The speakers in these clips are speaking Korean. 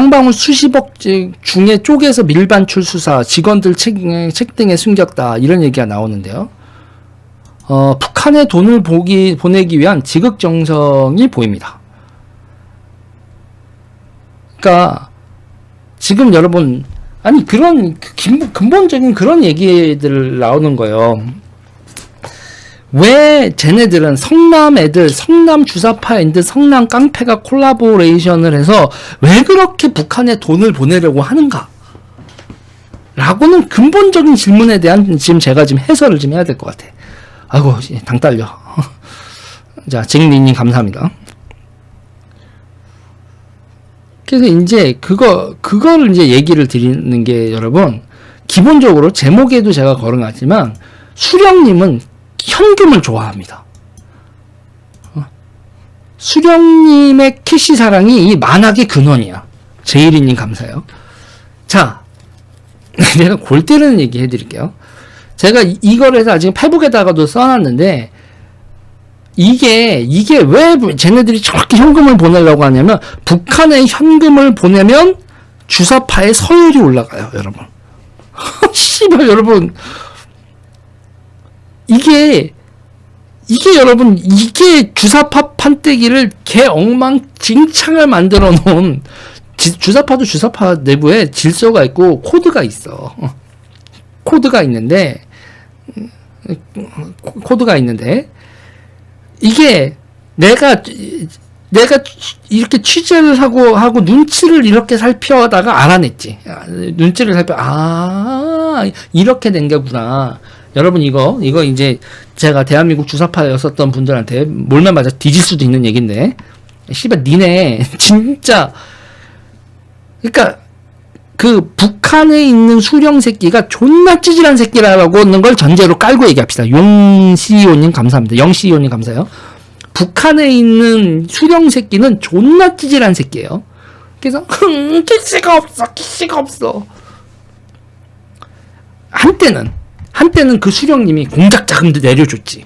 쌍방울 수십억 중에 쪼개서 밀반출 수사, 직원들 책 등에 숨겼다. 이런 얘기가 나오는데요. 북한에 돈을 보내기 위한 지극정성이 보입니다. 그러니까 지금 여러분, 아니 그런 근본적인 그런 얘기들 나오는 거예요. 왜 쟤네들은 성남 애들, 성남 주사파 애들, 성남 깡패가 콜라보레이션을 해서 왜 그렇게 북한에 돈을 보내려고 하는가? 라고는 근본적인 질문에 대한 지금 제가 지금 해설을 좀 해야 될 것 같아. 아이고, 당 딸려. 자, 잭리님 감사합니다. 그래서 이제 그거를 이제 얘기를 드리는 게 여러분, 기본적으로 제목에도 제가 걸어놨지만, 수령님은 현금을 좋아합니다. 수령님의 캐시 사랑이 이 만학의 근원이야. 제이리님 감사해요. 자, 내가 골 때리는 얘기 해드릴게요. 제가 이걸 해서 지금 페북에다가도 써놨는데, 이게 왜 쟤네들이 저렇게 현금을 보내려고 하냐면, 북한에 현금을 보내면 주사파의 서열이 올라가요, 여러분. 씨발, 여러분. 이게 여러분, 이게 주사파 판때기를 개 엉망진창을 만들어 놓은, 주사파도 주사파 내부에 질서가 있고 코드가 있어. 코드가 있는데 이게 내가 이렇게 취재를 하고 눈치를 이렇게 살펴다가 알아냈지. 눈치를 이렇게 된 게구나. 여러분, 이거 이제 제가 대한민국 주사파였었던 분들한테 몰면 맞아 뒤질 수도 있는 얘기인데, 씨발 니네 진짜, 그러니까 그 북한에 있는 수령 새끼가 존나 찌질한 새끼라고 하는 걸 전제로 깔고 얘기합시다. 용CEO님 감사합니다. 영CEO님 감사해요. 북한에 있는 수령 새끼는 존나 찌질한 새끼예요. 그래서 기씨가 없어. 한때는 그 수령님이 공작 자금도 내려줬지.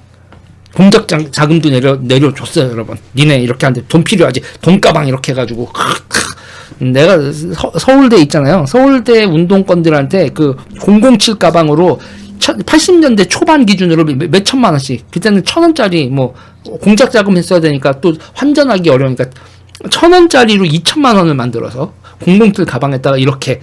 공작 자금도 내려줬어요, 여러분. 니네 이렇게 하는데 돈 필요하지. 돈가방 이렇게 해가지고. 내가 서울대 있잖아요. 서울대 운동권들한테 그 007 가방으로 80년대 초반 기준으로 몇 천만 원씩. 그때는 1,000원짜리 뭐 공작 자금 했어야 되니까 또 환전하기 어려우니까 1,000원짜리로 2천만 원을 만들어서 007 가방에다가 이렇게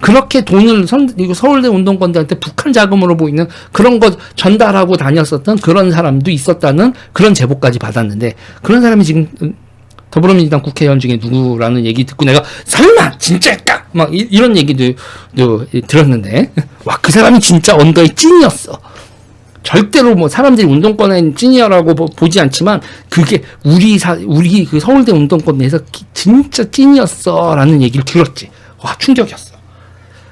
그렇게 돈을 서울대 운동권들한테 북한 자금으로 보이는 그런 거 전달하고 다녔었던 그런 사람도 있었다는 그런 제보까지 받았는데, 그런 사람이 지금 더불어민주당 국회의원 중에 누구라는 얘기 듣고 내가 설마 진짜일까? 막 이런 얘기도 들었는데, 와, 그 사람이 진짜 언더의 찐이었어. 절대로 뭐 사람들이 운동권의 찐이라고 보지 않지만 그게 우리 그 서울대 운동권 내에서 진짜 찐이었어라는 얘기를 들었지. 와, 충격이었어.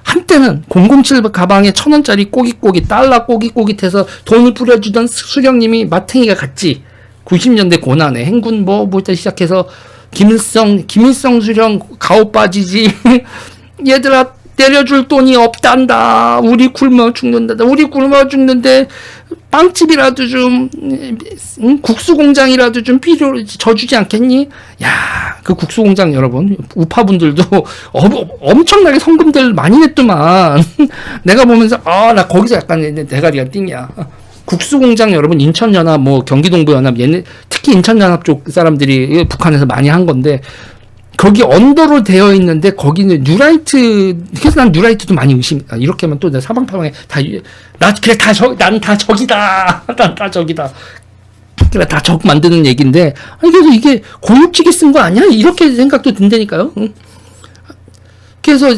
한때는 007 가방에 1,000원짜리 꼬깃꼬깃 달러 꼬깃꼬깃해서 돈을 뿌려주던 수령님이 마탱이가 같지. 90년대 고난에 행군 뭐부터 시작해서 김일성 수령 가오 빠지지. 얘들아 내려줄 돈이 없단다. 우리 굶어 죽는다. 우리 굶어 죽는데 빵집이라도 좀 국수 공장이라도 좀 져주지 않겠니? 야, 그 국수 공장 여러분, 우파분들도 엄청나게 성금들 많이 냈더만. 내가 보면서 나 거기서 약간 대가리가 띵이야. 국수공장 여러분, 인천연합, 뭐 경기동부연합, 특히 인천연합 쪽 사람들이 북한에서 많이 한 건데, 거기 언더로 되어 있는데 거기는 뉴라이트, 그래서 난 뉴라이트도 많이 이렇게 하면 또 내 사방팔방에 난 다 적이다. 난 다 적이다. 그래, 다 적 만드는 얘기인데, 아니 그래서 이게 고육지게 쓴 거 아니야? 이렇게 생각도 든다니까요. 응? 그래서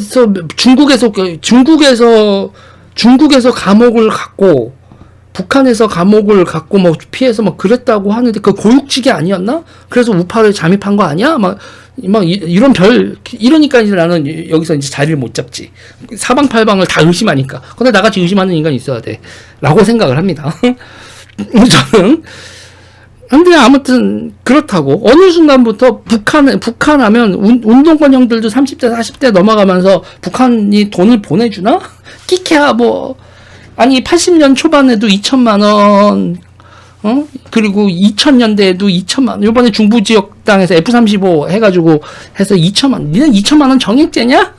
중국에서 감옥을 갔고, 북한에서 감옥을 갖고 뭐 피해서 막 그랬다고 하는데 그 고육지게 아니었나? 그래서 우파를 잠입한 거 아니야? 막 이러니까 이제 나는 여기서 이제 자리를 못 잡지. 사방팔방을 다 의심하니까. 근데 나같이 의심하는 인간이 있어야 돼. 라고 생각을 합니다. 저는. 근데 아무튼 그렇다고 어느 순간부터 북한 하면 운동권 형들도 30대 40대 넘어가면서 북한이 돈을 보내주나? 끼케야 뭐. 아니 80년 초반에도 2천만 원 그리고 2000년대에도 2천만, 요번에 중부지역 땅에서 F-35 해가지고 해서 2천만, 니네 2천만 원 정액제냐?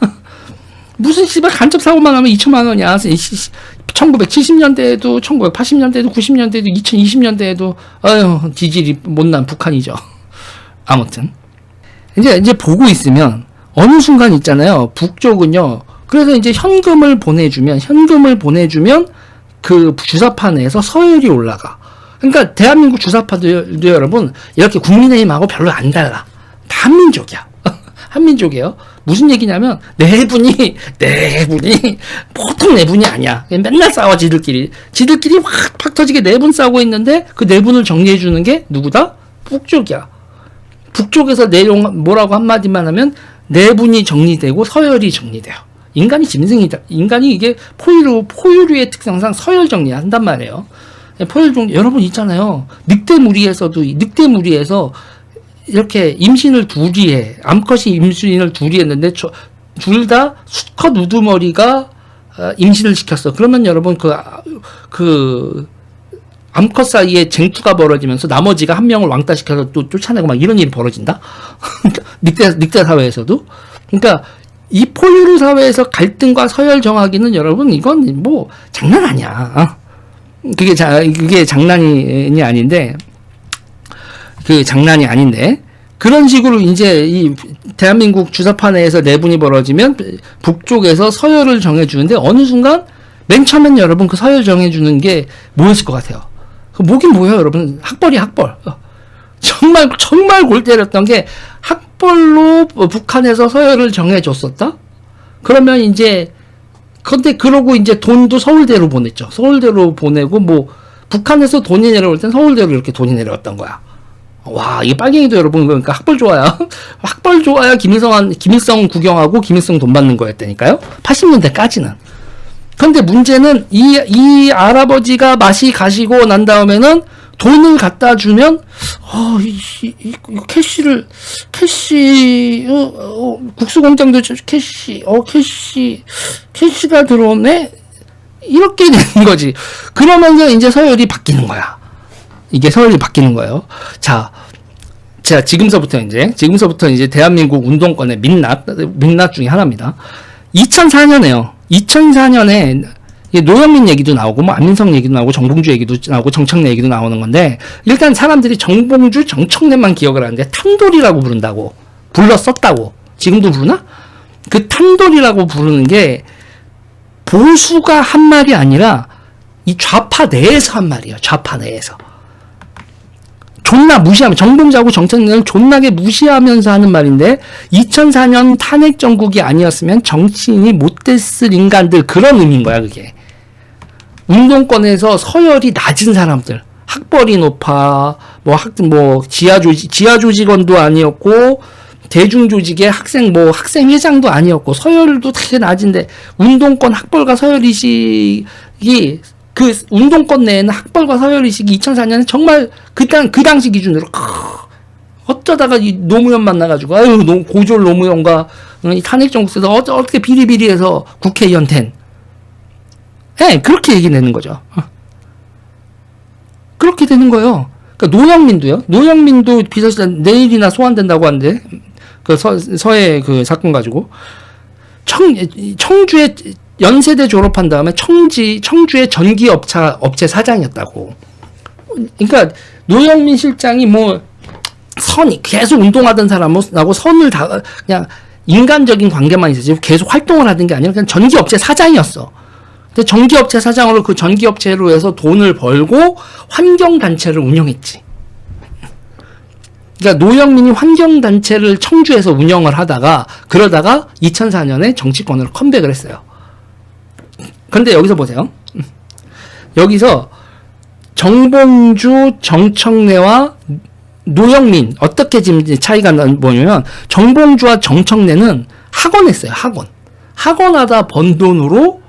무슨 씨발 간접 사고만 하면 2천만 원이야. 1970년대에도, 1980년대에도, 90년대에도, 2020년대에도, 아유, 지질이 못난 북한이죠. 아무튼. 이제 보고 있으면, 어느 순간 있잖아요. 북쪽은요. 그래서 이제 현금을 보내주면, 그 주사파 내에서 서열이 올라가. 그러니까 대한민국 주사파도 여러분 이렇게 국민의힘하고 별로 안 달라. 다 한민족이야. 한민족이에요. 무슨 얘기냐면 내분이 보통 내분이 아니야. 맨날 싸워 지들끼리 확 터지게 내분 싸우고 있는데 그 내분을 정리해 주는 게 누구다? 북쪽이야. 북쪽에서 내용 뭐라고 한마디만 하면 내분이 정리되고 서열이 정리돼요. 인간이 짐승이다. 인간이 이게 포유류의 특성상 서열 정리한단 말이에요. 포열 정리, 여러분 있잖아요. 늑대무리에서 이렇게 임신을 둘이 해. 암컷이 임신을 둘이 했는데, 둘 다 수컷 우두머리가 임신을 시켰어. 그러면 여러분 암컷 사이에 쟁투가 벌어지면서 나머지가 한 명을 왕따시켜서 또 쫓아내고 막 이런 일이 벌어진다? 늑대 사회에서도? 그러니까, 이 포유류 사회에서 갈등과 서열 정하기는 여러분, 이건 뭐, 장난 아니야. 그게 장난이 아닌데, 그런 식으로 이제 이 대한민국 주사파 내에서 내분이 벌어지면 북쪽에서 서열을 정해주는데 어느 순간 맨 처음엔 여러분 그 서열 정해주는 게 뭐였을 것 같아요? 그 뭐긴 뭐예요, 여러분? 학벌이야, 학벌. 정말 골 때렸던 게 학벌로 북한에서 서열을 정해줬었다? 그러면 이제 근데 그러고 이제 돈도 서울대로 보냈죠. 서울대로 보내고 뭐 북한에서 돈이 내려올 땐 서울대로 이렇게 돈이 내려왔던 거야. 와, 이게 빨갱이도 여러분 그러니까 학벌 좋아야 김일성 구경하고 김일성 돈 받는 거였다니까요. 80년대까지는. 근데 문제는 이 할아버지가 맛이 가시고 난 다음에는 돈을 갖다 주면 캐시 국수공장도 캐시가 들어오네 이렇게 되는 거지. 그러면서 이제 서열이 바뀌는 거야. 이게 서열이 바뀌는 거예요. 자 지금서부터 이제 대한민국 운동권의 민낯 중에 하나입니다. 2004년에 노영민 얘기도 나오고 뭐 안민석 얘기도 나오고 정봉주 얘기도 나오고 정청래 얘기도 나오는 건데 일단 사람들이 정봉주 정청래만 기억을 하는데 탄돌이라고 불렀었다고 지금도 부르나? 그 탄돌이라고 부르는 게 보수가 한 말이 아니라 이 좌파 내에서 한 말이에요. 좌파 내에서 존나 무시하면 정봉주하고 정청래를 존나게 무시하면서 하는 말인데 2004년 탄핵 정국이 아니었으면 정치인이 못됐을 인간들 그런 의미인 거야. 그게 운동권에서 서열이 낮은 사람들 학벌이 높아 지하 조직원도 아니었고 대중조직의 학생회장도 아니었고 서열도 되게 낮은데 운동권 학벌과 서열의식이 그 운동권 내에는 학벌과 서열의식이 2004년에 정말 그 당시 기준으로 어쩌다가 이 노무현 만나가지고 고졸 노무현과 이 탄핵정국에서 어떻게 비리비리해서 국회의원 된 그렇게 얘기 내는 거죠. 그렇게 되는 거예요. 그러니까 노영민도 비서실장 내일이나 소환된다고 하는데 그 서해 그 사건 가지고 청주에 연세대 졸업한 다음에 청주의 전기업체 사장이었다고. 그러니까 노영민 실장이 계속 운동하던 사람하고 선을 다 그냥 인간적인 관계만 있었지 계속 활동을 하던 게 아니라 그냥 전기업체 사장이었어. 근데 전기업체 사장으로 그 전기업체로 해서 돈을 벌고 환경단체를 운영했지. 그러니까 노영민이 환경단체를 청주에서 운영을 그러다가 2004년에 정치권으로 컴백을 했어요. 근데 여기서 보세요. 여기서 정봉주, 정청래와 노영민 어떻게 지금 차이가 뭐냐면 정봉주와 정청래는 학원했어요. 학원하다 번 돈으로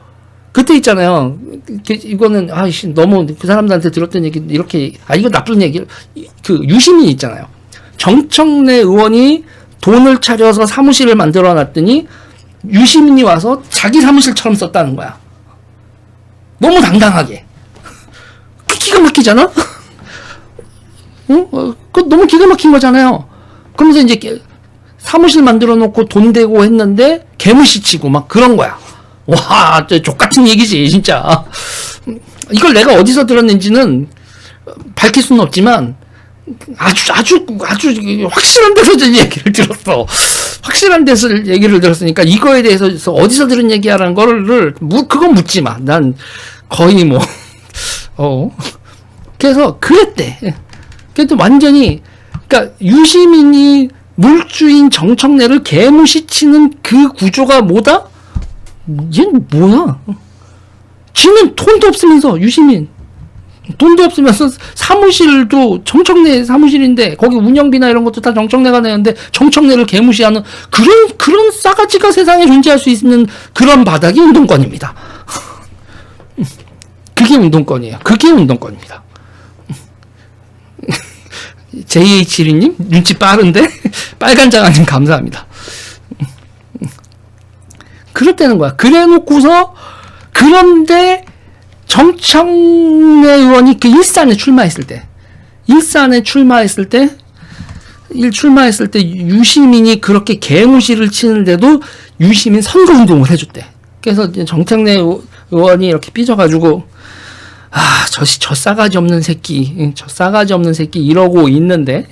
그때 있잖아요. 이거는 너무 그 사람들한테 들었던 얘기 이렇게 이거 나쁜 얘기 유시민 있잖아요. 정청래 의원이 돈을 차려서 사무실을 만들어 놨더니 유시민이 와서 자기 사무실처럼 썼다는 거야. 너무 당당하게. 기가 막히잖아? 그거 너무 기가 막힌 거잖아요. 그러면서 이제 사무실 만들어 놓고 돈 대고 했는데 개무시 치고 막 그런 거야. 와, 족같은 얘기지, 진짜. 이걸 내가 어디서 들었는지는 밝힐 수는 없지만, 아주 확실한 데서 얘기를 들었어. 확실한 데서 얘기를 들었으니까 이거에 대해서 어디서 들은 얘기야라는 거를, 그건 묻지 마. 난 거의 뭐, 그래서 그랬대. 그래도 완전히, 그러니까 유시민이 물주인 정청래를 개무시치는 그 구조가 뭐다? 얘는 뭐야? 지는 돈도 없으면서, 유시민. 돈도 없으면서 사무실도 정청래 사무실인데, 거기 운영비나 이런 것도 다 정청래가 내는데, 정청래를 개무시하는 그런 싸가지가 세상에 존재할 수 있는 그런 바닥이 운동권입니다. 그게 운동권이에요. 그게 운동권입니다. JH1님 눈치 빠른데 빨간장아님 감사합니다. 그렇다는 거야. 그래놓고서 그런데 정청래 의원이 그 일산에 출마했을 때 유시민이 그렇게 개무시를 치는데도 유시민 선거운동을 해줬대. 그래서 이제 정청래 의원이 이렇게 삐져가지고 저 싸가지 없는 새끼, 이러고 있는데,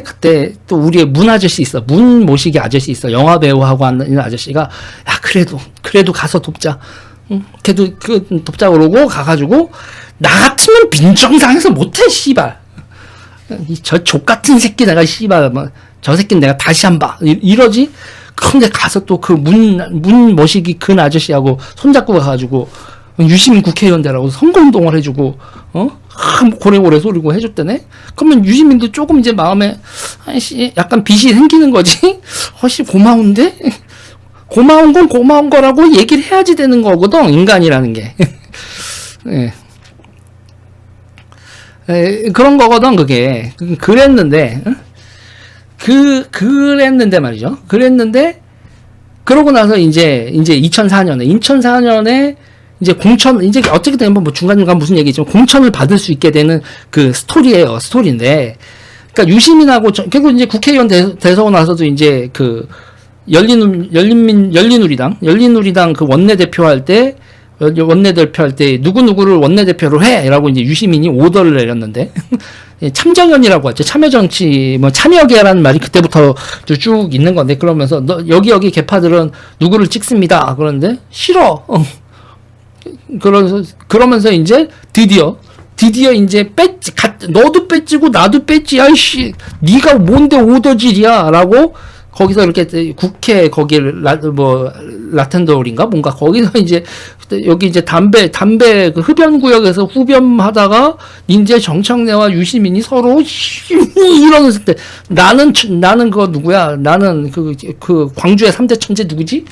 그때 또 우리의 문 아저씨 있어. 문 모시기 아저씨 있어. 영화 배우하고 하는 아저씨가, 야, 그래도 가서 돕자. 걔도 돕자 그러고 가가지고, 나 같으면 민정당에서 못해, 씨발. 저 족같은 새끼 내가 씨발, 저 새끼는 내가 다시 한 봐. 이러지? 근데 가서 또 그 문 모시기 근 아저씨하고 손잡고 가가지고 유시민 국회의원 되라고 선거운동을 해주고, 고래고래 소리고 해줬다네? 그러면 유시민도 조금 이제 마음에, 약간 빚이 생기는 거지? 고마운데? 고마운 건 고마운 거라고 얘기를 해야지 되는 거거든, 인간이라는 게. 예. 그런 거거든, 그게. 그랬는데, 그랬는데 말이죠. 그러고 나서 이제 2004년에 이제 이제 어떻게 되면 뭐 중간중간 무슨 얘기지만 공천을 받을 수 있게 되는 그 스토리인데, 그러니까 유시민하고 결국 이제 국회의원 되서 나서도 이제 그 열린우리당 그 원내대표 할 때 누구를 원내대표로 해라고 이제 유시민이 오더를 내렸는데 참정연이라고 하죠. 참여정치, 참여계라는 말이 그때부터 쭉 있는 건데, 그러면서 여기 개파들은 누구를 찍습니다. 그런데 싫어. 그러면서 이제 드디어 이제 너도 배지고 나도 배지. 아이씨, 네가 뭔데 오더질이야라고. 거기서 이렇게 국회 거기 라텐더홀인가 뭔가 거기서 이제 여기 이제 담배 그 흡연구역에서 흡연하다가 이제 정청래와 유시민이 서로 이러면서 때 나는 그거 누구야? 나는 그 광주의 3대 천재 누구지?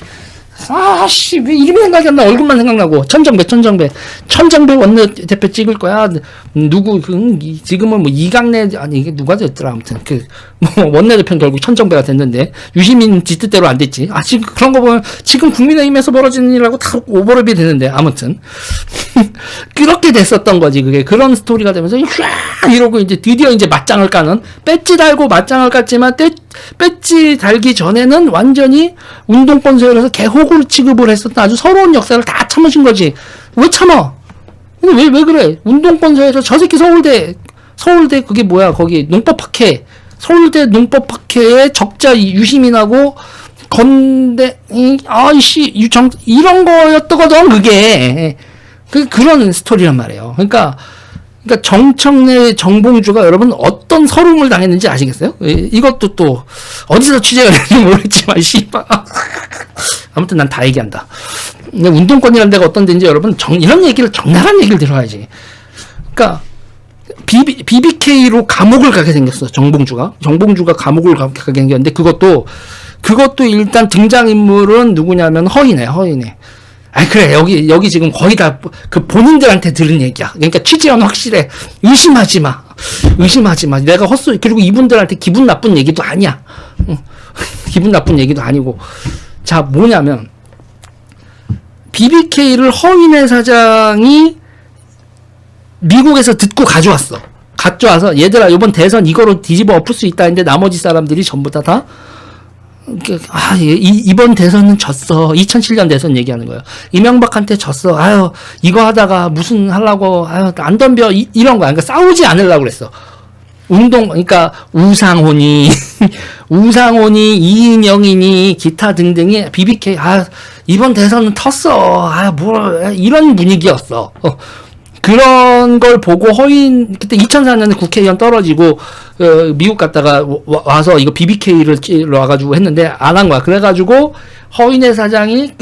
아씨, 왜 이름이 생각이 안 나? 얼굴만 생각나고. 천정배 원내대표 찍을 거야. 누구, 지금은 뭐 이강래, 아니, 이게 누가 됐더라. 아무튼, 원내대표는 결국 천정배가 됐는데, 유시민 지 뜻대로 안 됐지. 지금 그런 거 보면, 지금 국민의힘에서 벌어지는 일하고 다 오버랩이 되는데, 아무튼. 그렇게 됐었던 거지, 그게. 그런 스토리가 되면서, 이러고 이제 드디어 이제 맞짱을 까는, 배지 달고 맞짱을 깠지만, 배지 달기 전에는 완전히 운동권 소열에서 개호구를 취급을 했었던 아주 서러운 역사를 다 참으신 거지. 왜 참아? 왜 그래? 운동권소에서 저 새끼 서울대 그게 뭐야? 거기 농법학회, 서울대 농법학회에 적자 유시민하고 건대, 이런 거였거든, 그게. 그런 스토리란 말이에요. 그러니까 정청래, 정봉주가 여러분 어떤 서름을 당했는지 아시겠어요? 이것도 또 어디서 취재가 됐는지 모르겠지만 씨발. 아무튼 난 다 얘기한다. 운동권이라는 데가 어떤 데인지 여러분 이런 얘기를 적나라한 얘기를 들어야지. 그러니까 BBK로 감옥을 가게 생겼어. 정봉주가 감옥을 가게 생겼는데 그것도 일단 등장인물은 누구냐면 허인해. 그래, 여기 지금 거의 다, 본인들한테 들은 얘기야. 그러니까 취재원 확실해. 의심하지 마. 내가 그리고 이분들한테 기분 나쁜 얘기도 아니야. 기분 나쁜 얘기도 아니고. 자, 뭐냐면, BBK를 허인혜 사장이 미국에서 듣고 가져왔어. 가져와서 얘들아 이번 대선 이거로 뒤집어 엎을 수 있다 했는데 나머지 사람들이 전부 다 이번 대선은 졌어. 2007년 대선 얘기하는 거예요. 이명박한테 졌어. 아유 이거 하다가 무슨 하려고 아유 안 덤벼 이런 거야. 그러니까 싸우지 않으려고 그랬어. 그러니까 우상호니 우상호니 이인영이니 기타 등등이 BBK 이번 대선은 텄어. 이런 분위기였어. 그런 걸 보고 그때 2004년에 국회의원 떨어지고 미국 갔다가 와서 이거 BBK를 와가지고 했는데 안 한 거야. 그래가지고 허인혜 사장이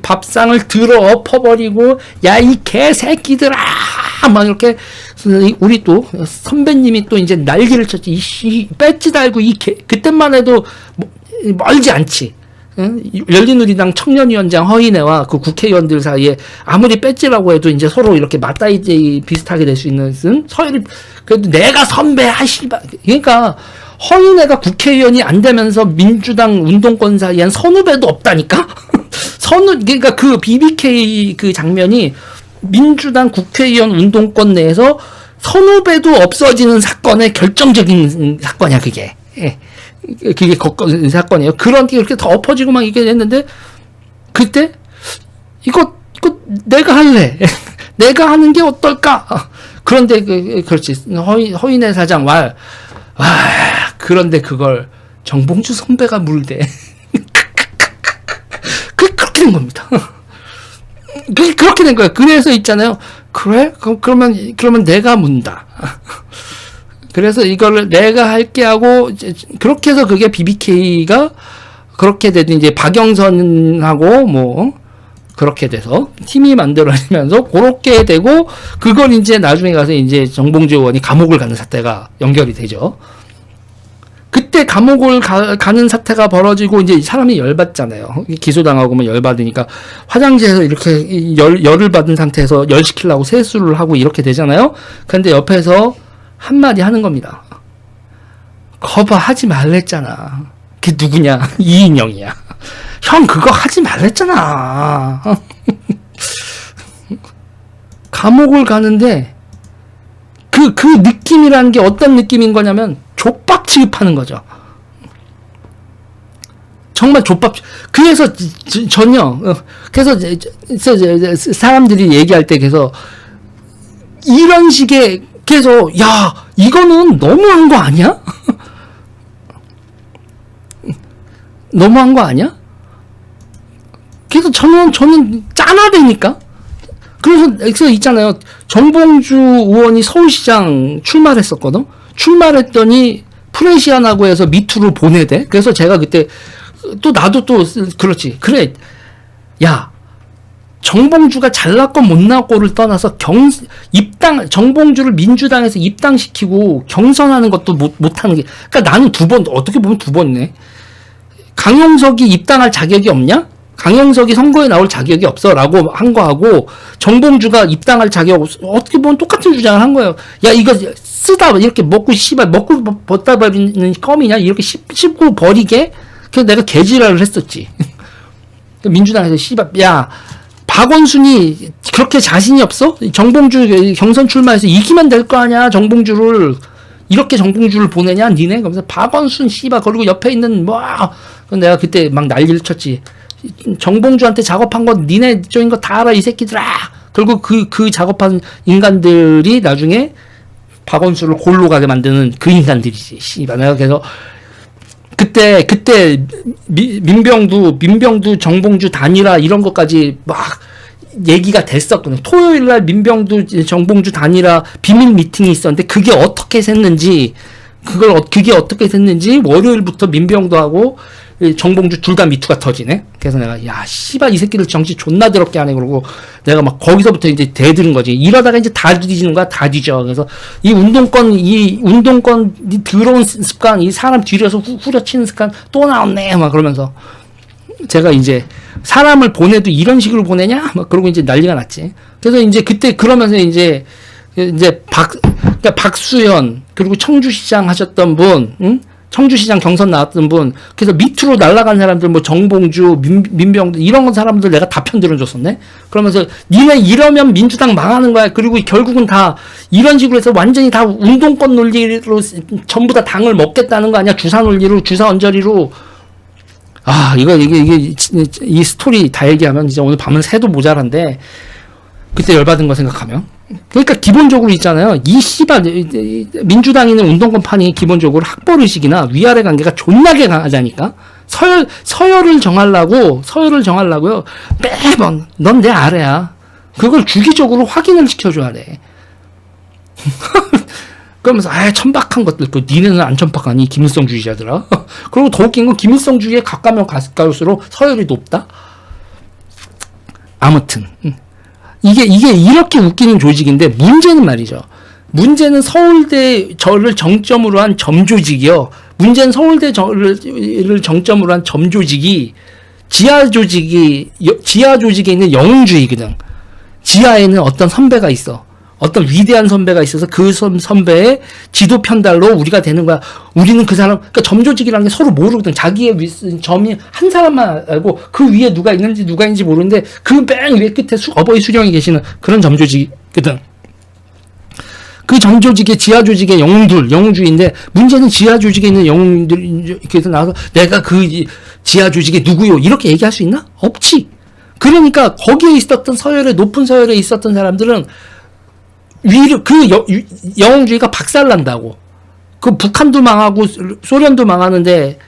밥상을 들어 엎어버리고 야 이 개새끼들아 막 이렇게 우리 또 선배님이 또 이제 날개를 쳤지. 이 배지 달고 그때만 해도 멀지 않지. 열린우리당 청년위원장 허인혜와 그 국회의원들 사이에 아무리 배지라고 해도 이제 서로 이렇게 맞다이 비슷하게 될 수 있는 서열이 그래도 내가 선배야 씨발. 그러니까 허인혜가 국회의원이 안 되면서 민주당 운동권 사이엔 선후배도 없다니까. 그러니까 그 BBK 그 장면이 민주당 국회의원 운동권 내에서 선후배도 없어지는 사건의 결정적인 사건이야 그게. 그게 사건이에요. 그런 게 이렇게 더 엎어지고 막 이게 했는데 그때 이거 내가 할래. 내가 하는 게 어떨까? 그런데 그렇지. 허인혜 사장 그런데 그걸 정봉주 선배가 물대. 그렇게 된 겁니다. 그렇게 된 거야. 그래서 있잖아요. 그래? 그러면 내가 문다. 그래서 이거를 내가 할게 하고 그렇게 해서 그게 BBK가 그렇게 되도 이제 박영선하고 뭐 그렇게 돼서 팀이 만들어지면서 그렇게 되고 그걸 이제 나중에 가서 이제 정봉주 의원이 감옥을 가는 사태가 연결이 되죠. 그때 감옥을 가는 사태가 벌어지고 이제 사람이 열받잖아요. 기소당하고 뭐 열받으니까 화장실에서 이렇게 열을 받은 상태에서 열시키려고 세수를 하고 이렇게 되잖아요. 근데 옆에서 한마디 하는 겁니다. 거봐 하지 말랬잖아. 그게 누구냐? 이인영이야. 형 그거 하지 말랬잖아. 감옥을 가는데 그 느낌이라는 게 어떤 느낌인 거냐면 족밥 취급하는 거죠. 정말 족밥. 그래서 전혀 그래서 사람들이 얘기할 때 그래서 이런 식의 그래서 야 이거는 너무한 거 아니야? 너무한 거 아니야? 그래서 저는 짠하다니까. 그래서 있잖아요. 정봉주 의원이 서울시장 출마를 했었거든. 출마를 했더니 프레시안하고 해서 미투를 보내대. 그래서 제가 그때 나도 그렇지. 그래. 야. 정봉주가 잘났건 못났고를 떠나서 정봉주를 민주당에서 입당시키고 경선하는 것도 못하는 게, 그러니까 나는 어떻게 보면 두 번이네. 강용석이 입당할 자격이 없냐? 강용석이 선거에 나올 자격이 없어. 라고 한 거하고, 정봉주가 입당할 자격 없어. 어떻게 보면 똑같은 주장을 한 거예요. 야, 이거 쓰다, 이렇게 먹고 벗다 버리는 껌이냐? 이렇게 씹고 버리게? 그래서 내가 개지랄을 했었지. 민주당에서 야, 박원순이 그렇게 자신이 없어? 정봉주 경선 출마해서 이기면 될 거 아니야, 정봉주를. 이렇게 정봉주를 보내냐, 니네? 그러면서 박원순, 그리고 옆에 있는, 내가 그때 막 난리를 쳤지. 정봉주한테 작업한 거 니네 쪽인 거 다 알아, 이 새끼들아! 그리고 그 작업한 인간들이 나중에 박원순을 골로 가게 만드는 그 인간들이지, 내가 그래서, 그때 민병두 정봉주 단일화 이런 것까지 막 얘기가 됐었거든요. 토요일날 민병두 정봉주 단일화 비밀 미팅이 있었는데 그게 어떻게 됐는지 월요일부터 민병두하고 정봉주 둘 다 미투가 터지네. 그래서 내가 야 씨발 이 새끼들 정치 존나 더럽게 하네. 그러고 내가 막 거기서부터 이제 대드는 거지. 이러다가 이제 다 뒤지는 거야. 다 뒤져. 그래서 이 운동권이 더러운 습관, 이 사람 뒤려서 후려치는 습관 또 나왔네. 막 그러면서 제가 이제 사람을 보내도 이런 식으로 보내냐? 막 그러고 이제 난리가 났지. 그래서 이제 그때 그러면서 이제 그러니까 박수현 그리고 청주시장 하셨던 분, 응? 청주시장 경선 나왔던 분, 그래서 밑으로 날아간 사람들, 뭐 정봉주, 민병도 이런 사람들 내가 다 편들어줬었네. 그러면서 니네 이러면 민주당 망하는 거야. 그리고 결국은 다 이런 식으로 해서 완전히 다 운동권 논리로 전부 다 당을 먹겠다는 거 아니야? 주사 논리로, 주사 언저리로. 아, 이게 이 스토리 다 얘기하면 진짜 오늘 밤은 새도 모자란데, 그때 열받은 거 생각하면. 그러니까 기본적으로 있잖아요. 이 씨발 민주당이는 운동권판이 기본적으로 학벌의식이나 위아래 관계가 존나게 강하다니까. 서열을 정하려고요. 매번 넌 내 아래야. 그걸 주기적으로 확인을 시켜줘야 돼. 그러면서 천박한 것들, 니네는 안 천박하니 김일성주의자들아. 그리고 더 웃긴 건 김일성주의에 가까우면 갈수록 서열이 높다. 아무튼 이게 이렇게 웃기는 조직인데, 문제는 말이죠. 문제는 서울대를 정점으로 한 점조직이요. 문제는 서울대를 정점으로 한 점조직이 지하 조직에 있는 영웅주의거든. 지하에는 어떤 선배가 있어. 어떤 위대한 선배가 있어서 그 선배의 지도 편달로 우리가 되는 거야. 우리는 그 사람, 그러니까 점조직이라는 게 서로 모르거든. 자기의 점이 한 사람만 알고 그 위에 누가 있는지 모르는데 그 맨 위에 끝에 어버이 수령이 계시는 그런 점조직이거든. 그 점조직의 지하 조직의 영웅주의인데, 문제는 지하 조직에 있는 영웅들이 그래서 나와서 내가 그 지하 조직의 누구요 이렇게 얘기할 수 있나? 없지. 그러니까 거기에 있었던 높은 서열에 있었던 사람들은 영웅주의가 박살난다고. 그 북한도 망하고 소련도 망하는데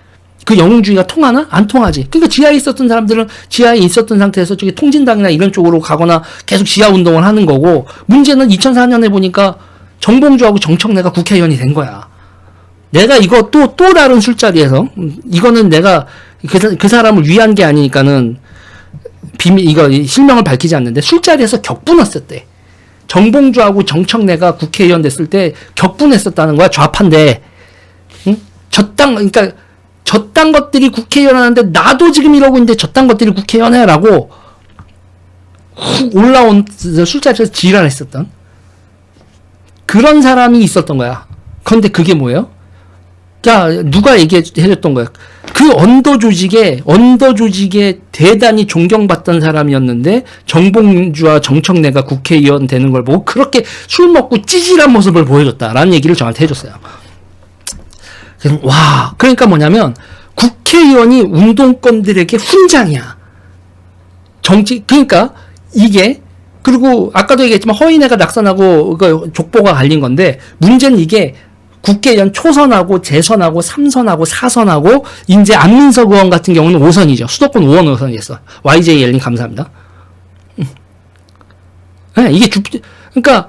그 영웅주의가 통하나? 안 통하지. 그러니까 지하에 있었던 사람들은 지하에 있었던 상태에서 저기 통진당이나 이런 쪽으로 가거나 계속 지하 운동을 하는 거고, 문제는 2004년에 보니까 정봉주하고 정청래가 국회의원이 된 거야. 내가 이거 또 다른 술자리에서, 이거는 내가 그 사람을 위한 게 아니니까는 이거 실명을 밝히지 않는데, 술자리에서 격분했었대. 정봉주하고 정청래가 국회의원 됐을 때 격분했었다는 거야. 좌파인데. 응? 그러니까 저딴 것들이 국회의원 하는데 나도 지금 이러고 있는데 저딴 것들이 국회의원 해라고 훅 올라온 술자리에서 지랄했었던 그런 사람이 있었던 거야. 그런데 그게 뭐예요? 자, 누가 얘기해줬던 거야. 그 언더 조직에 대단히 존경받던 사람이었는데 정봉주와 정청래가 국회의원 되는 걸 보고 그렇게 술 먹고 찌질한 모습을 보여줬다라는 얘기를 저한테 해줬어요. 와, 그러니까 뭐냐면 국회의원이 운동권들에게 훈장이야. 그러니까 이게, 그리고 아까도 얘기했지만 허인회가 낙선하고 족보가 갈린 건데, 문제는 이게 국회의원 초선하고 재선하고 3선하고 4선하고 이제 안민석 의원 같은 경우는 5선이죠. 수도권 5원 5선이었어. YJ 엘린 감사합니다. 네, 이게 그러니까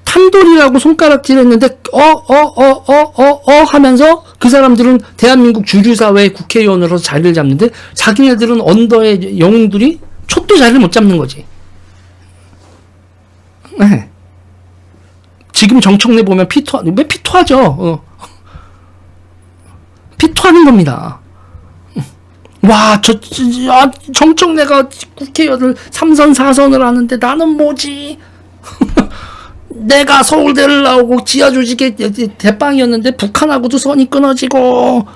탄돌이라고 손가락질 했는데 하면서 그 사람들은 대한민국 주류사회 국회의원으로서 자리를 잡는데, 자기네들은 언더의 영웅들이 촛도 자리를 못 잡는 거지. 네. 지금 정청래 보면 왜 피토하죠? 피토하는 겁니다. 와, 정청래가 국회의원을 3선, 4선을 하는데 나는 뭐지? 내가 서울대를 나오고 지하 조직의 대빵이었는데 북한하고도 선이 끊어지고.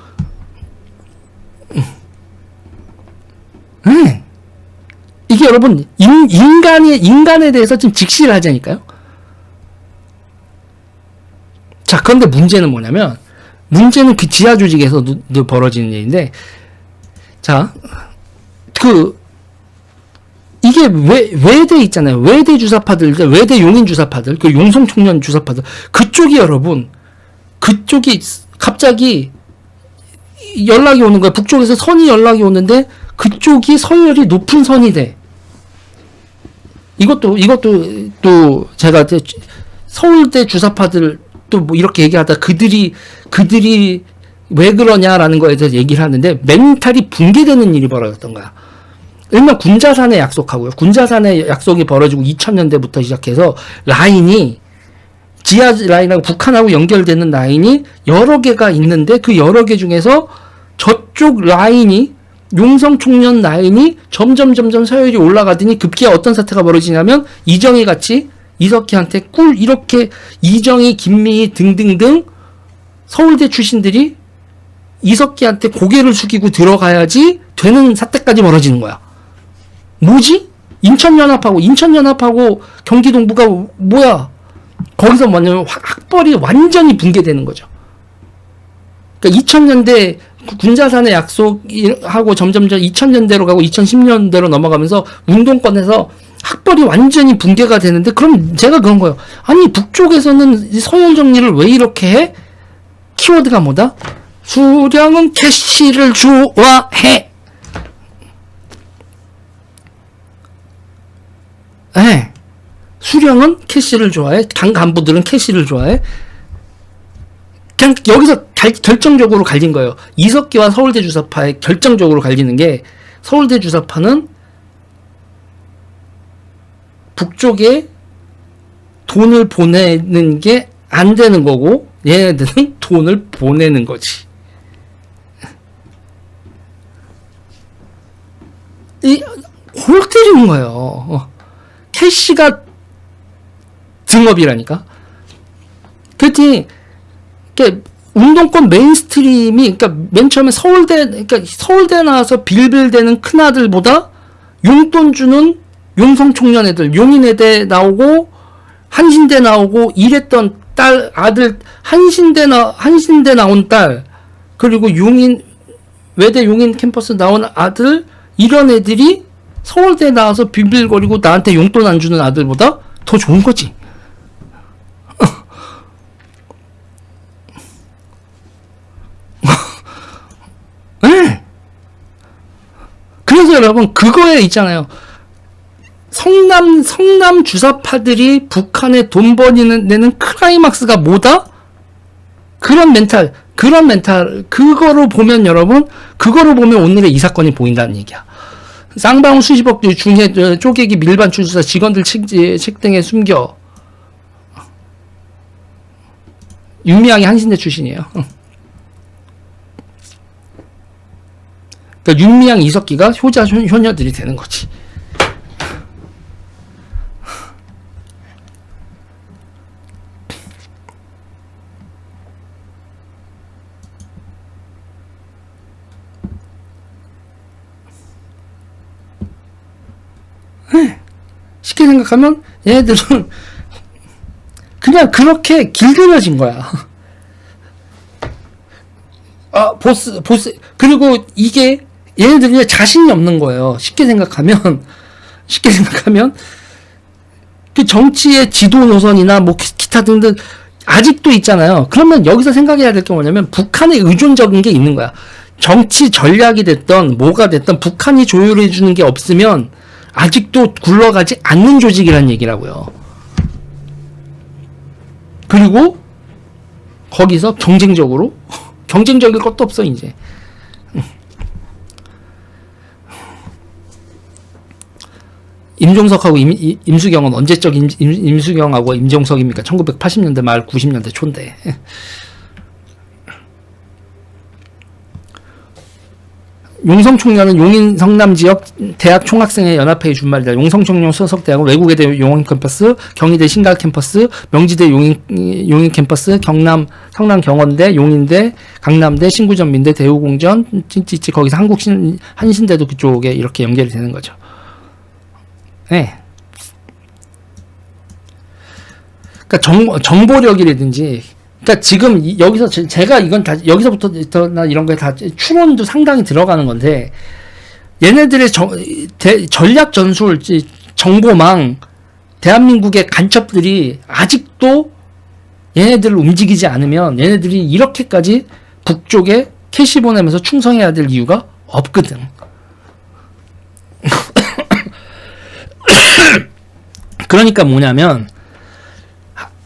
이게 여러분, 인간에 대해서 좀 직시를 하자니까요. 자, 그런데 문제는 뭐냐면, 문제는 그 지하 조직에서 벌어지는 일인데, 자, 이게 외대 있잖아요. 외대 주사파들, 외대 용인 주사파들, 그 용성 청년 주사파들, 그쪽이 갑자기 연락이 오는 거야. 북쪽에서 선이 연락이 오는데, 그쪽이 서열이 높은 선이 돼. 이것도 또 제가 서울대 주사파들 또 뭐 이렇게 얘기하다 그들이 왜 그러냐라는 거에 대해서 얘기를 하는데, 멘탈이 붕괴되는 일이 벌어졌던 거야. 일명 군자산의 약속하고요. 군자산의 약속이 벌어지고 2000년대부터 시작해서 지하 라인하고 북한하고 연결되는 라인이 여러 개가 있는데, 그 여러 개 중에서 저쪽 라인이, 용성 총련 라인이 점점 서열이 올라가더니 급기야 어떤 사태가 벌어지냐면, 이정희 같이 이석희한테 이렇게 이정희, 김미희 등등등 서울대 출신들이 이석기한테 고개를 숙이고 들어가야지 되는 사태까지 벌어지는 거야. 뭐지? 인천연합하고 경기동부가 뭐야? 거기서 뭐냐면 학벌이 완전히 붕괴되는 거죠. 그러니까 2000년대 군자산의 약속하고 점점점 2000년대로 가고 2010년대로 넘어가면서 운동권에서 학벌이 완전히 붕괴가 되는데, 그럼 제가 그런 거예요. 아니, 북쪽에서는 서열 정리를 왜 이렇게 해? 키워드가 뭐다? 수령은 캐시를 좋아해. 네. 수령은 캐시를 좋아해. 당 간부들은 캐시를 좋아해. 그냥 여기서 결정적으로 갈린 거예요. 이석기와 서울대 주사파의 결정적으로 갈리는 게, 서울대 주사파는 북쪽에 돈을 보내는 게 안 되는 거고, 얘네들은 돈을 보내는 거지. 골 때리는 거예요. 캐시가 등업이라니까. 그랬더니 운동권 메인스트림이, 그러니까 맨 처음에 서울대 나와서 빌빌대는 큰 아들보다 용돈 주는 용성 총련 애들, 용인외대 나오고 한신대 나오고 이랬던 아들, 한신대 나온 딸, 그리고 외대 용인 캠퍼스 나온 아들, 이런 애들이 서울대 나와서 빌빌거리고 나한테 용돈 안 주는 아들보다 더 좋은 거지. 네. 그래서 여러분, 그거에 있잖아요. 성남 주사파들이 북한에 돈 버리는 클라이막스가 뭐다? 그런 멘탈, 그거로 보면 오늘의 이 사건이 보인다는 얘기야. 쌍방울 수십억 중에 쪼개기 밀반 출수사 직원들 책 등에 숨겨. 윤미향이 한신대 출신이에요. 그러니까 윤미향, 이석기가 효자 효녀들이 되는 거지. 쉽게 생각하면 얘네들은 그냥 그렇게 길들여진 거야. 보스. 그리고 이게 얘네들이 자신이 없는 거예요. 쉽게 생각하면 그 정치의 지도 노선이나 뭐 기타 등등 아직도 있잖아요. 그러면 여기서 생각해야 될 게 뭐냐면 북한에 의존적인 게 있는 거야. 정치 전략이 됐던 뭐가 됐던 북한이 조율해 주는 게 없으면 아직도 굴러가지 않는 조직이라는 얘기라고요. 그리고 거기서 경쟁적일 것도 없어 이제. 임종석하고 임수경은 언제적 임수경하고 임종석입니까? 1980년대 말 90년대 초인데. 용성 총련은 용인 성남 지역 대학 총학생회 연합회의 준말이다. 용성 총련 소속 대학은 외국외대 용인 캠퍼스, 경희대 신갈 캠퍼스, 명지대 용인 캠퍼스, 성남 경원대, 용인대, 강남대, 신구전민대, 대우공전, 찌찌찌 거기서 한신대도 그쪽에 이렇게 연결이 되는 거죠. 네. 그러니까 정보력이라든지, 그러니까 지금 여기서 제가 이건 다 여기서부터 이런 거에 다 추론도 상당히 들어가는 건데, 얘네들의 전략 전술, 정보망, 대한민국의 간첩들이 아직도 얘네들을 움직이지 않으면 얘네들이 이렇게까지 북쪽에 캐시 보내면서 충성해야 될 이유가 없거든. 그러니까 뭐냐면,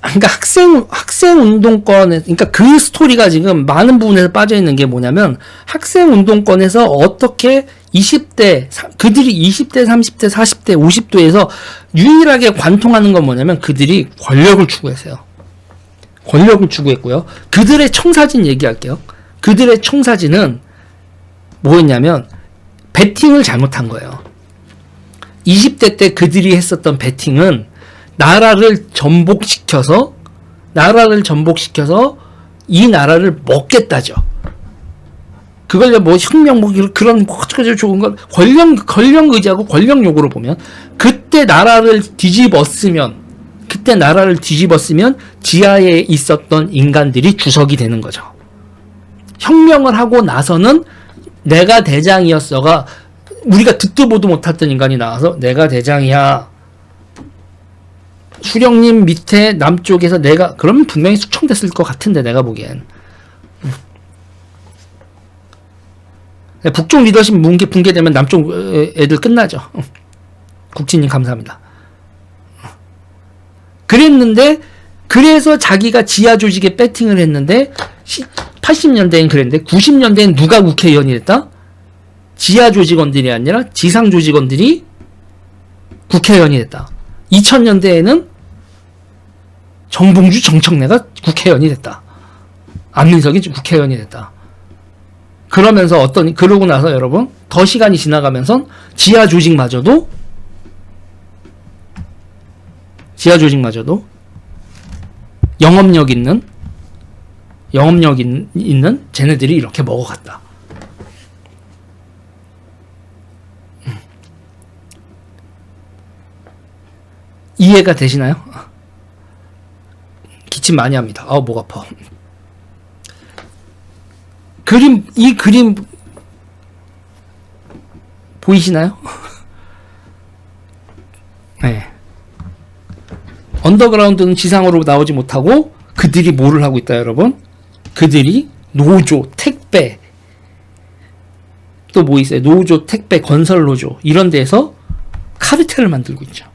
그러니까 학생 운동권에, 그러니까 그 스토리가 지금 많은 부분에서 빠져 있는 게 뭐냐면, 학생 운동권에서 어떻게 20대, 그들이 20대, 30대, 40대, 50대에서 유일하게 관통하는 건 뭐냐면, 그들이 권력을 추구했어요. 권력을 추구했고요. 그들의 청사진 얘기할게요. 그들의 청사진은 뭐였냐면, 배팅을 잘못한 거예요. 20대 때 그들이 했었던 배팅은 나라를 전복시켜서 이 나라를 먹겠다죠. 그걸 뭐 혁명 뭐 그런 뭐 어쩌고 좋은 걸 권력 의지하고 권력 욕으로 보면 그때 나라를 뒤집었으면 지하에 있었던 인간들이 주석이 되는 거죠. 혁명을 하고 나서는 내가 대장이었어가 우리가 듣도 보도 못했던 인간이 나와서 내가 대장이야. 수령님 밑에 남쪽에서 내가 그러면 분명히 숙청됐을 것 같은데 내가 보기엔 북쪽 리더십 붕괴되면 남쪽 애들 끝나죠. 국진님 감사합니다. 그랬는데 그래서 자기가 지하 조직에 배팅을 했는데 80년대엔 그랬는데 90년대엔 누가 국회의원이 됐다? 지하 조직원들이 아니라 지상 조직원들이 국회의원이 됐다. 2000년대에는 정봉주 정청래가 국회의원이 됐다. 안민석이 국회의원이 됐다. 그러면서 그러고 나서 여러분 더 시간이 지나가면서 지하 조직마저도 영업력 있는 쟤네들이 이렇게 먹어갔다. 이해가 되시나요? 기침 많이 합니다. 목 아파. 이 그림 보이시나요? 네. 언더그라운드는 지상으로 나오지 못하고 그들이 뭐를 하고 있다 여러분? 그들이 노조, 택배 또 뭐 있어요? 노조, 택배, 건설 노조 이런 데서 카르텔을 만들고 있죠.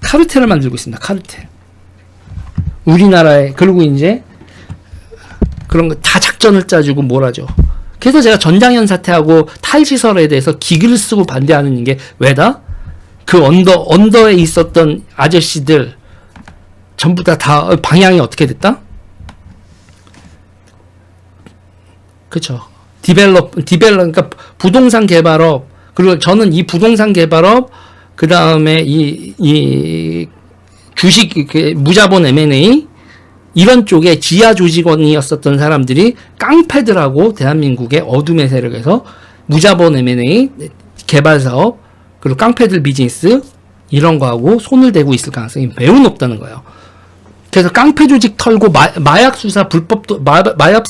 카르텔을 만들고 있습니다. 카르텔. 우리나라에 그리고 이제 그런 거 다 작전을 짜주고 뭐라죠. 그래서 제가 전장현 사태하고 탈시설에 대해서 기기를 쓰고 반대하는 게 왜다? 그 언더에 있었던 아저씨들 전부 다 방향이 어떻게 됐다? 그쵸. 그러니까 부동산 개발업, 그리고 저는 이 부동산 개발업, 그 다음에 이 주식, 무자본 M&A, 이런 쪽에 지하 조직원이었었던 사람들이 깡패들하고 대한민국의 어둠의 세력에서 무자본 M&A, 개발사업, 그리고 깡패들 비즈니스, 이런 거하고 손을 대고 있을 가능성이 매우 높다는 거예요. 그래서 깡패 조직 털고 마약 수사, 마약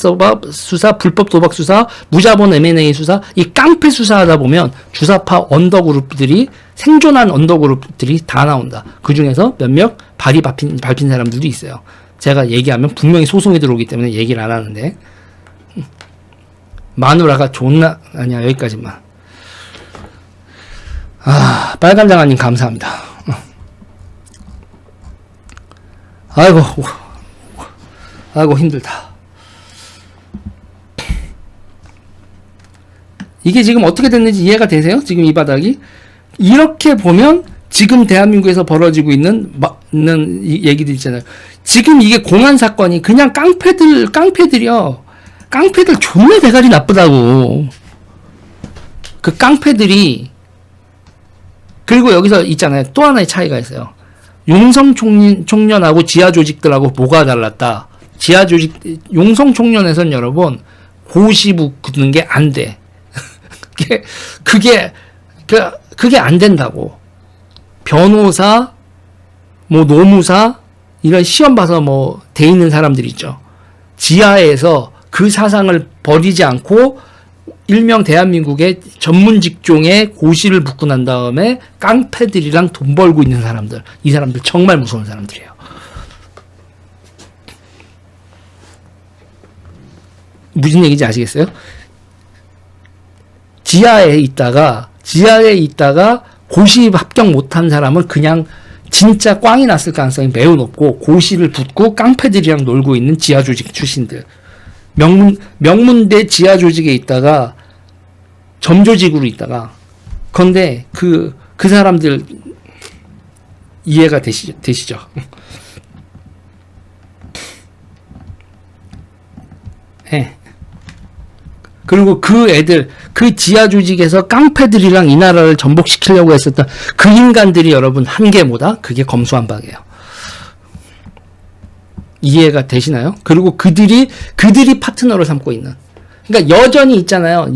수사, 불법 도박 수사, 무자본 M&A 수사, 이 깡패 수사하다 보면 주사파 언더그룹들이 생존한 언더그룹들이 다 나온다. 그 중에서 몇몇 발이 밟힌 사람들도 있어요. 제가 얘기하면 분명히 소송이 들어오기 때문에 얘기를 안 하는데 마누라가 아니야 여기까지만. 빨간장아님 감사합니다. 아이고 힘들다. 이게 지금 어떻게 됐는지 이해가 되세요? 지금 이 바닥이 이렇게 보면 지금 대한민국에서 벌어지고 있는 얘기들 있잖아요. 지금 이게 공안 사건이 그냥 깡패들이요. 깡패들 존나 대가리 나쁘다고. 그 깡패들이 그리고 여기서 있잖아요. 또 하나의 차이가 있어요. 용성 총련하고 지하 조직들하고 뭐가 달랐다. 지하 조직 용성 총련에선 여러분 고시 붙는 게 안 돼. 그게 안 된다고. 변호사, 뭐 노무사 이런 시험 봐서 뭐 돼 있는 사람들 있죠. 지하에서 그 사상을 버리지 않고 일명 대한민국의 전문 직종에 고시를 붙고 난 다음에 깡패들이랑 돈 벌고 있는 사람들, 이 사람들 정말 무서운 사람들이에요. 무슨 얘기인지 아시겠어요? 지하에 있다가 고시 합격 못한 사람은 그냥 진짜 꽝이 났을 가능성이 매우 높고 고시를 붙고 깡패들이랑 놀고 있는 지하 조직 출신들. 명문대 지하 조직에 있다가 점조직으로 있다가 그런데 그 사람들 이해가 되시죠? 네. 그리고 그 애들 그 지하 조직에서 깡패들이랑 이 나라를 전복시키려고 했었던 그 인간들이 여러분 한계 뭐다? 그게 검수한박이에요. 이해가 되시나요? 그리고 그들이 파트너로 삼고 있는. 그러니까 여전히 있잖아요.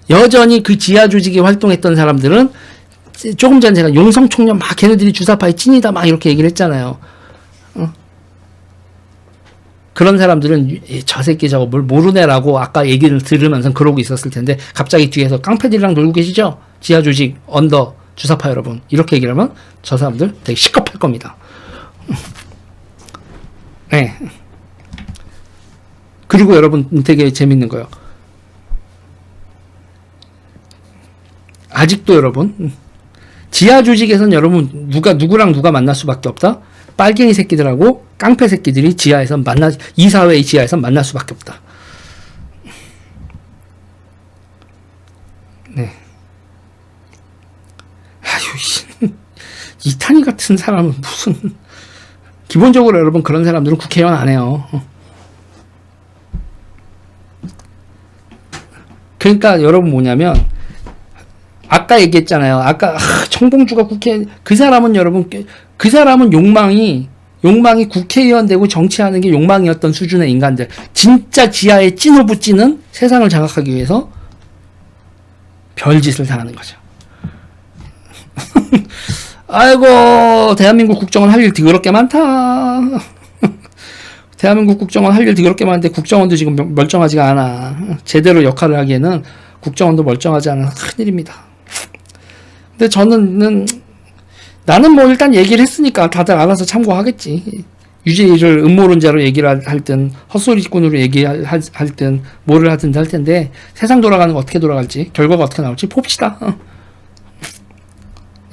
여전히 그 지하 조직에 활동했던 사람들은 조금 전에 제가 용성 총련 막 걔네들이 주사파의 찐이다 막 이렇게 얘기를 했잖아요. 그런 사람들은 저 새끼 저거 뭘 모르네라고 아까 얘기를 들으면서 그러고 있었을 텐데 갑자기 뒤에서 깡패들이랑 놀고 계시죠? 지하 조직 언더 주사파 여러분 이렇게 얘기를 하면 저 사람들 되게 시겁할 겁니다. 네. 그리고 여러분 되게 재밌는 거요. 아직도 여러분 지하 조직에선 여러분 누구랑 누가 만날 수밖에 없다. 빨갱이 새끼들하고 깡패 새끼들이 지하에서 이사회의 지하에서 만날 수밖에 없다. 네. 아유, 이탄희 같은 사람은 무슨, 기본적으로 여러분 그런 사람들은 국회의원 안 해요. 그러니까 여러분 뭐냐면, 아까 얘기했잖아요. 아까 청봉주가 그 사람은 여러분 그 사람은 욕망이 국회의원 되고 정치하는 게 욕망이었던 수준의 인간들. 진짜 지하에 찐 오브 찐은 세상을 장악하기 위해서 별짓을 다 하는 거죠. 아이고 대한민국 국정원 할 일 더럽게 많다. 대한민국 국정원 할 일 더럽게 많은데 국정원도 지금 멀쩡하지가 않아. 제대로 역할을 하기에는 국정원도 멀쩡하지 않은 큰일입니다. 근데 나는 뭐 일단 얘기를 했으니까 다들 알아서 참고하겠지. 유재희를 음모론자로 얘기를 할 땐 헛소리꾼으로 얘기할 땐 뭐를 하든 할 텐데 세상 돌아가는 거 어떻게 돌아갈지 결과가 어떻게 나올지 봅시다.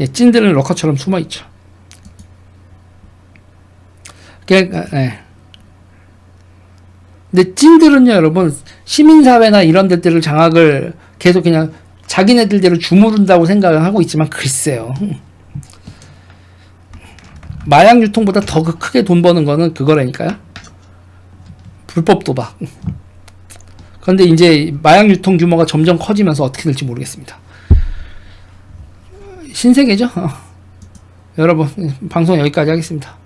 예, 찐들은 러커처럼 숨어있죠. 예. 근데 찐들은요 여러분 시민사회나 이런 데들을 장악을 계속 그냥 자기네들대로 주무른다고 생각을 하고 있지만 글쎄요. 마약 유통보다 더 크게 돈 버는 거는 그거라니까요. 불법 도박. 그런데 이제 마약 유통 규모가 점점 커지면서 어떻게 될지 모르겠습니다. 신세계죠. 여러분 방송 여기까지 하겠습니다.